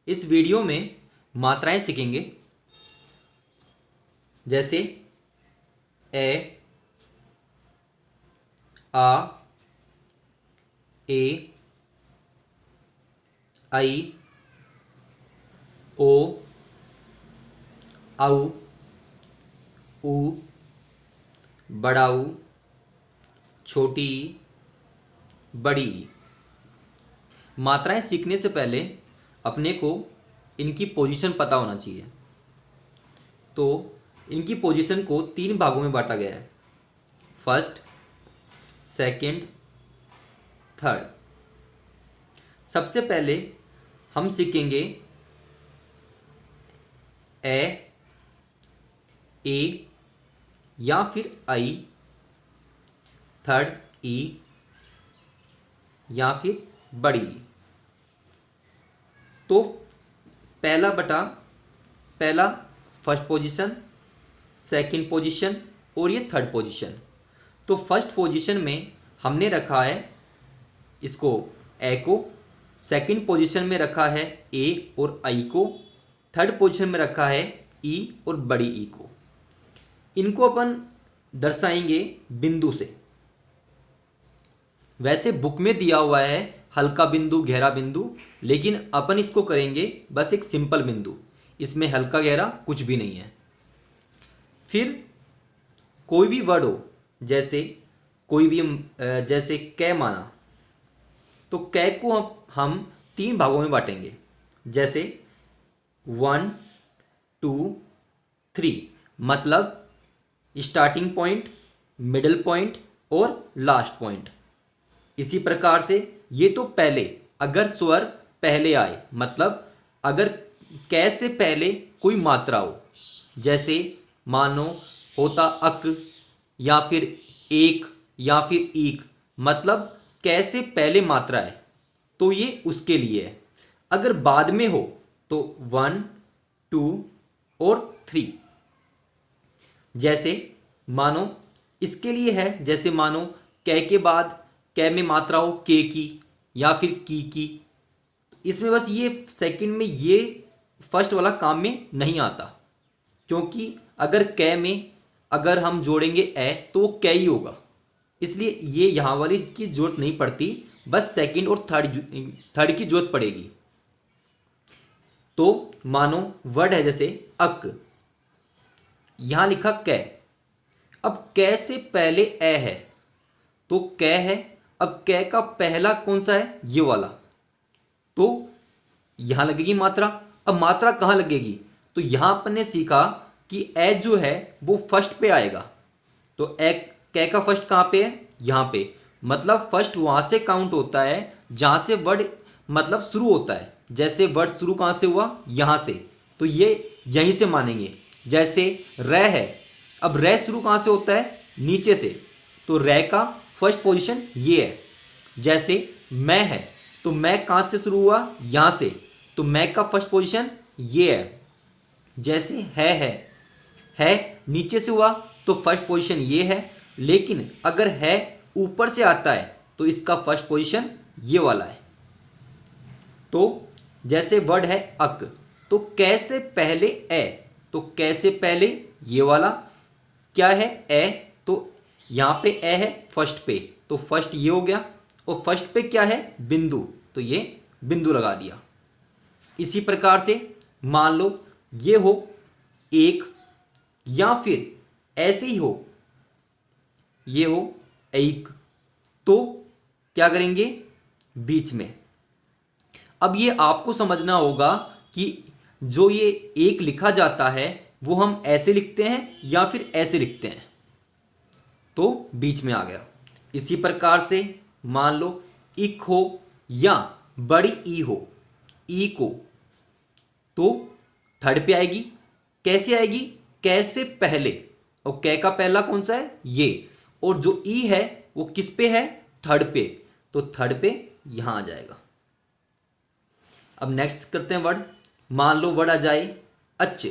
इस वीडियो में मात्राएं सीखेंगे, जैसे ए, आ, ए, आई, ओ, औ, ऊ, बड़ा ऊ, छोटी ई, बड़ी ई। मात्राएं सीखने से पहले अपने को इनकी पोजीशन पता होना चाहिए। तो इनकी पोजीशन को 3 भागों में बांटा गया है, फर्स्ट, सेकंड, थर्ड। सबसे पहले हम सीखेंगे ए या फिर आई, थर्ड ई या फिर बड़ी ई। तो पहला फर्स्ट पोजीशन, सेकंड पोजीशन और ये थर्ड पोजीशन। तो फर्स्ट पोजीशन में हमने रखा है इसको ए को, सेकंड पोजीशन में रखा है ए और आई को, थर्ड पोजीशन में रखा है ई और बड़ी ई को। इनको अपन दर्शाएंगे बिंदु से। वैसे बुक में दिया हुआ है हल्का बिंदु, गहरा बिंदु, लेकिन अपन इसको करेंगे बस एक सिंपल बिंदु। इसमें हल्का गहरा कुछ भी नहीं है। फिर कोई भी वर्ड हो, जैसे कोई भी जैसे कै माना, तो कै को हम 3 भागों में बांटेंगे, जैसे 1, 2, 3। मतलब स्टार्टिंग पॉइंट, मिडिल पॉइंट और लास्ट पॉइंट। इसी प्रकार से ये तो पहले, अगर स्वर पहले आए, मतलब अगर कै से पहले कोई मात्रा हो, जैसे मानो होता अक या फिर एक या फिर ईक, मतलब कै से पहले मात्रा है तो ये उसके लिए है। अगर बाद में हो तो 1, 2 और 3। जैसे मानो इसके लिए है, जैसे मानो कै के बाद कै में मात्रा हो के की या फिर की। इसमें बस ये सेकंड में ये फर्स्ट वाला काम में नहीं आता, क्योंकि अगर कै में अगर हम जोड़ेंगे ए तो वो कै ही होगा, इसलिए ये यहाँ वाली की जरूरत नहीं पड़ती, बस सेकंड और थर्ड की जरूरत पड़ेगी। तो मानो वर्ड है जैसे अक, यहां लिखा कै। अब कै से पहले ए है तो कै है। अब कै का पहला कौन सा है? ये वाला। तो यहां लगेगी मात्रा। अब मात्रा कहां लगेगी? तो यहां अपन ने सीखा कि ए जो है वो फर्स्ट पे आएगा। तो ए कै का फर्स्ट कहां पे है? यहां पे। मतलब फर्स्ट वहां से काउंट होता है जहां से वर्ड मतलब शुरू होता है। जैसे वर्ड शुरू कहां से हुआ? यहां से, तो ये यहीं से मानेंगे। जैसे रै है, अब रै शुरू कहां से होता है? नीचे से, तो रै का फर्स्ट पोजीशन ये है। जैसे मैं है, तो मैं कहां से शुरू हुआ? यहां से, तो मैं का फर्स्ट पोजीशन ये है। जैसे है नीचे से हुआ तो फर्स्ट पोजीशन ये है, लेकिन अगर है ऊपर से आता है तो इसका फर्स्ट पोजीशन ये वाला है। तो जैसे वर्ड है अक, तो कै से पहले ए, तो कै से पहले ये वाला क्या है? ए। तो यहां पे ए है फर्स्ट पे, तो फर्स्ट ये हो गया। और फर्स्ट पे क्या है? बिंदु, तो ये बिंदु लगा दिया। इसी प्रकार से मान लो ये हो एक, या फिर ऐसे ही हो, ये हो एक, तो क्या करेंगे? बीच में। अब ये आपको समझना होगा कि जो ये एक लिखा जाता है वो हम ऐसे लिखते हैं या फिर ऐसे लिखते हैं, तो बीच में आ गया। इसी प्रकार से मान लो इक हो या बड़ी ई हो, ई को, तो थर्ड पे आएगी। कैसे आएगी? कै से पहले, और कै का पहला कौन सा है? ये। और जो ई है वो किस पे है? थर्ड पे, तो थर्ड पे यहां आ जाएगा। अब नेक्स्ट करते हैं वर्ड। मान लो वर्ड आ जाए अच्छे,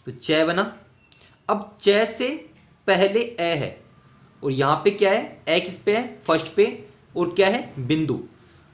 तो च बना। अब च से पहले ए है, और यहां पे क्या है? ए किस पे है? फर्स्ट पे। और क्या है बिंदु।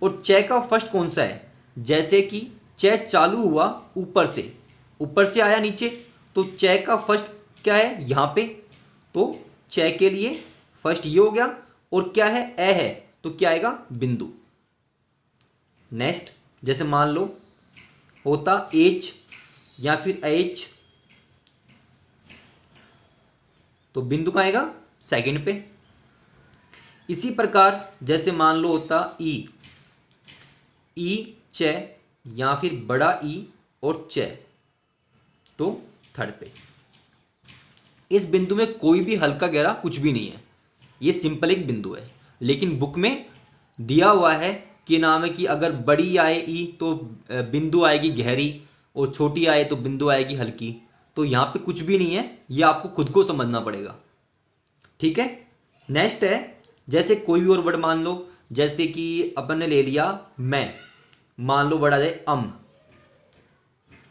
और च का फर्स्ट कौन सा है, जैसे कि च चालू हुआ ऊपर से आया नीचे, तो च का फर्स्ट क्या है यहाँ पे, तो च के लिए फर्स्ट ये हो गया। और क्या है ए है, तो क्या आएगा बिंदु। नेक्स्ट जैसे मान लो होता एच या फिर एच, तो बिंदु कहाँ आएगा सेकंड पे। इसी प्रकार जैसे मान लो होता ई च या फिर बड़ा ई और च, तो थर्ड पे। इस बिंदु में कोई भी हल्का गहरा कुछ भी नहीं है, ये सिंपल एक बिंदु है। लेकिन बुक में दिया हुआ है कि नाम है कि अगर बड़ी आए ई तो बिंदु आएगी गहरी, और छोटी आए तो बिंदु आएगी हल्की। तो यहाँ पे कुछ भी नहीं है, ये आपको खुद को समझना पड़ेगा। ठीक है। नेक्स्ट है जैसे कोई भी और वर्ड मान लो, जैसे कि अपन ने ले लिया मैं, मान लो वर्ड आ जाए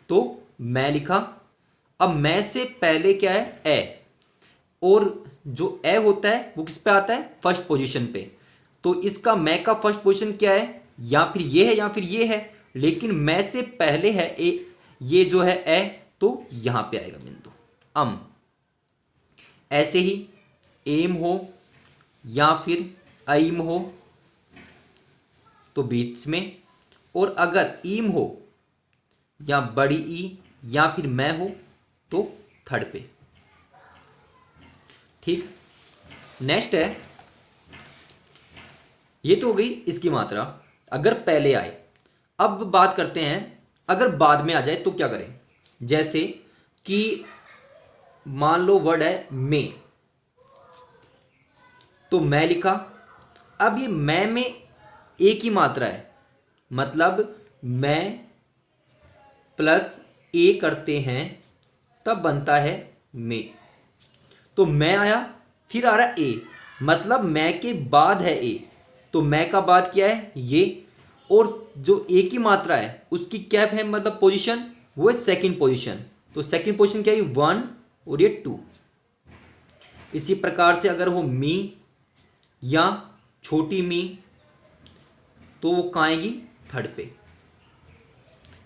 तो मैं लिखा। अब मैं से पहले क्या है ए, और जो ए होता है वो किस पे आता है फर्स्ट पोजीशन पे। तो इसका मैं का फर्स्ट पोजीशन क्या है, या फिर ये है या फिर ये है, लेकिन मैं से पहले है ए, ये जो है ए, तो यहां पे आएगा बिंदु ऐसे ही एम हो या फिर ऐम हो तो बीच में, और अगर ईम हो या बड़ी ई या फिर मैं हो तो थर्ड पे। ठीक। नेक्स्ट है, ये तो हो गई इसकी मात्रा अगर पहले आए। अब बात करते हैं अगर बाद में आ जाए तो क्या करें। जैसे कि मान लो वर्ड है मैं, तो मैं लिखा। अब ये मैं में एक ही मात्रा है, मतलब मैं प्लस ए करते हैं तब बनता है मैं। तो मैं आया, फिर आ रहा ए, मतलब मैं के बाद है ए, तो मैं का बाद क्या है ये, और जो ए की मात्रा है उसकी क्या है मतलब पोजीशन, वो है सेकंड पोजीशन। तो सेकंड पोजीशन क्या है 1 और ये 2। इसी प्रकार से अगर हो मी या छोटी मी तो वो कहाँ आएगी थर्ड पे।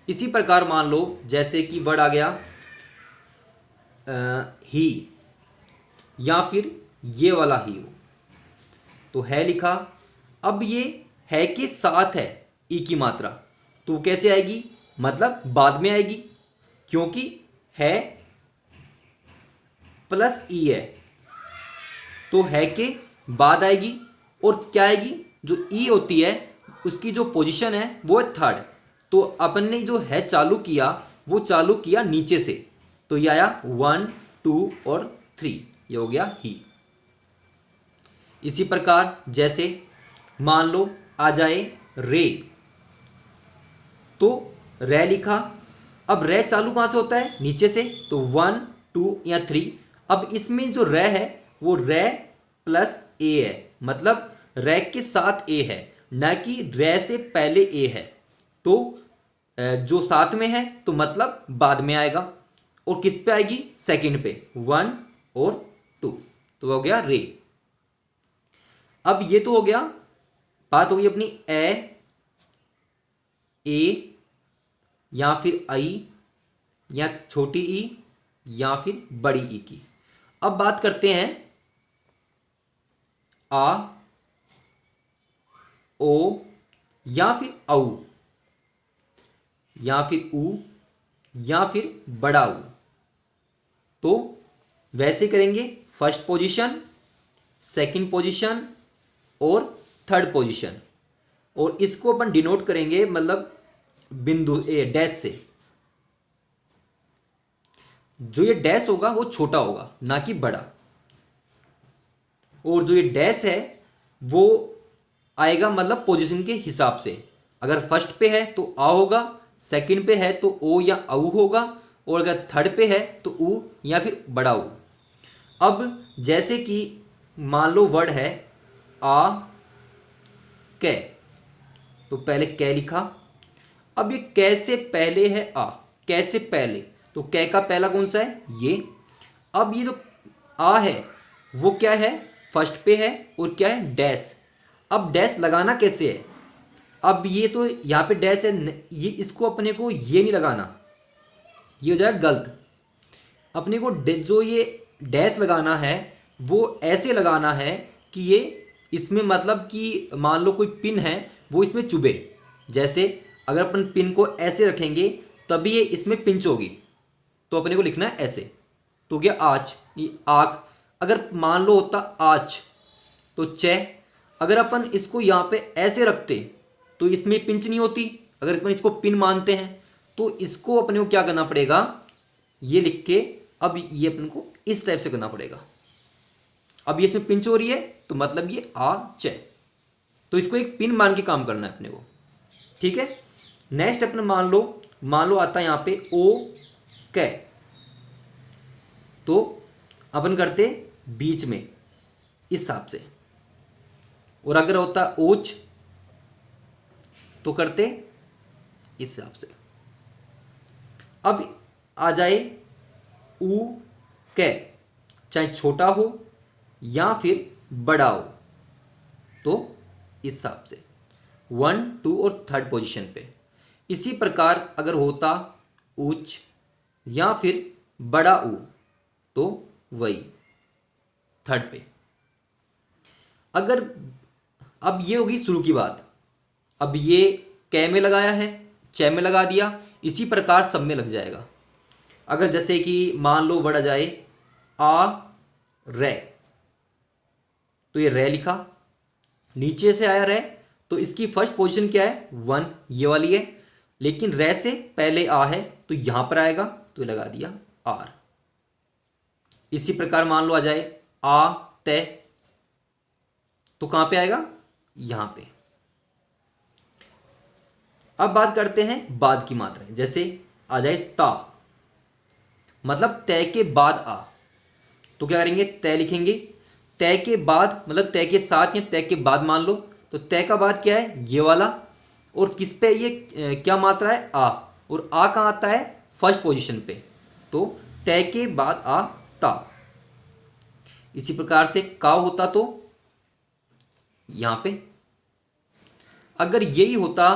इसी प्रकार मान लो जैसे कि वर्ड आ गया ही, या फिर ये वाला ही हो, तो है लिखा। अब ये है के साथ है ई की मात्रा, तो कैसे आएगी, मतलब बाद में आएगी, क्योंकि है प्लस ई है, तो है के बाद आएगी। और क्या आएगी, जो ई होती है उसकी जो पोजीशन है वो है थर्ड। तो अपन ने जो है चालू किया वो चालू किया नीचे से, तो ये आया 1 2 और 3, ये हो गया ही। इसी प्रकार जैसे मान लो आ जाए रे, तो रे लिखा। अब रे चालू कहां से होता है नीचे से, तो 1 2 या 3। अब इसमें जो रे है वो रे प्लस ए है, मतलब रे के साथ ए है, ना कि रे से पहले ए है। तो जो साथ में है तो मतलब बाद में आएगा, और किस पे आएगी सेकंड पे 1 और 2, तो हो गया रे। अब ये तो हो गया, बात हो गई अपनी ए या फिर आई या छोटी ई या फिर बड़ी ई की। अब बात करते हैं आ ओ या फिर औ या फिर ऊ या फिर बड़ा ऊ। तो वैसे करेंगे फर्स्ट पोजीशन, सेकंड पोजीशन और थर्ड पोजीशन, और इसको अपन डिनोट करेंगे मतलब बिंदु ए डैश से। जो ये डैश होगा वो छोटा होगा ना कि बड़ा, और जो ये डैश है वो आएगा मतलब पोजीशन के हिसाब से। अगर फर्स्ट पे है तो आ होगा, सेकंड पे है तो ओ या औ होगा, और अगर थर्ड पे है तो ऊ या फिर बड़ा ऊ। अब जैसे कि मान लो वर्ड है आ कै, तो पहले कै लिखा। अब ये कै से पहले है आ, कै से पहले, तो कै का पहला कौन सा है ये। अब ये जो आ है वो क्या है फर्स्ट पे है और क्या है डैश, अब डैश लगाना कैसे है, अब ये तो यहाँ पे डैश है, ये इसको अपने को ये नहीं लगाना, ये हो जाएगा गलत। अपने को जो ये डैश लगाना है वो ऐसे लगाना है कि ये इसमें मतलब कि मान लो कोई पिन है वो इसमें चुभे। जैसे अगर अपन पिन को ऐसे रखेंगे तभी ये इसमें पिंच होगी, तो अपने को लिखना है ऐसे। तो क्या आँच, ये आँख। अगर मान लो होता आँच तो च। अगर अपन इसको यहाँ पे ऐसे रखते तो इसमें पिंच नहीं होती। अगर अपन इसको पिन मानते हैं तो इसको अपने को क्या करना पड़ेगा, ये लिख के अब ये अपन को इस टाइप से करना पड़ेगा। अब ये इसमें पिंच हो रही है तो मतलब ये आ च, तो इसको एक पिन मान के काम करना है अपने को, ठीक है। नेक्स्ट अपने मान लो आता है यहाँ पे ओ कै, तो अपन करते बीच में इस हिसाब से। और अगर होता ओच तो करते इस हिसाब से। अब आ जाए ऊ कै, चाहे छोटा हो या फिर बड़ा हो तो इस हिसाब से 1, 2 और 3rd पोजीशन पे। इसी प्रकार अगर होता ऊच या फिर बड़ा ऊ तो वही 3rd पे। अगर अब ये होगी शुरू की बात, अब ये कै में लगाया है, च में लगा दिया, इसी प्रकार सब में लग जाएगा। अगर जैसे कि मान लो वर्ड आ जाए आ रे, तो ये रे लिखा, नीचे से आया रे तो इसकी फर्स्ट पोजीशन क्या है 1, ये वाली है, लेकिन रे से पहले आ है तो यहां पर आएगा तो लगा दिया आर। इसी प्रकार मान लो आ जाए आ ते, तो कहां पे आएगा, यहां पे। अब बात करते हैं बाद की मात्रा, जैसे आ जाए ता, मतलब तय के बाद आ, तो क्या करेंगे तय लिखेंगे। तय के बाद मतलब तय के साथ या तय के बाद मान लो, तो तय का बाद क्या है ये वाला, और किस पे ये क्या मात्रा है आ, और आ कहाँ आता है फर्स्ट पोजीशन पे, तो तय के बाद आ ता। इसी प्रकार से का होता तो यहां पे। अगर यही होता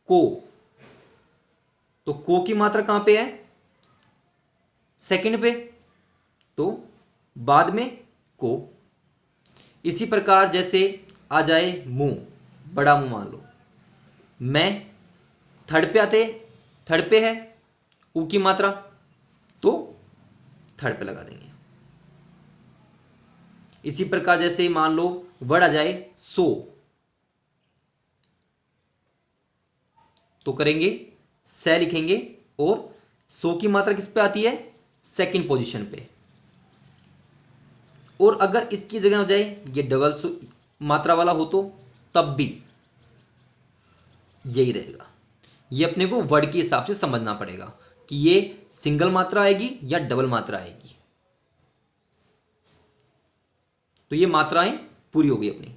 को, तो को की मात्रा कहां पे है सेकंड पे, तो बाद में को। इसी प्रकार जैसे आ जाए मुंह, बड़ा मुंह मान लो, मैं 3rd पे आते, 3rd पे है ऊ की मात्रा तो 3rd पे लगा देंगे। इसी प्रकार जैसे मान लो वर्ड आ जाए सो, तो करेंगे से लिखेंगे, और सो की मात्रा किस पे आती है सेकंड पोजीशन पे। और अगर इसकी जगह हो जाए ये डबल मात्रा वाला हो तो तब भी यही रहेगा। ये अपने को वर्ड के हिसाब से समझना पड़ेगा कि ये सिंगल मात्रा आएगी या डबल मात्रा आएगी। तो ये मात्राएं पूरी हो गई अपनी।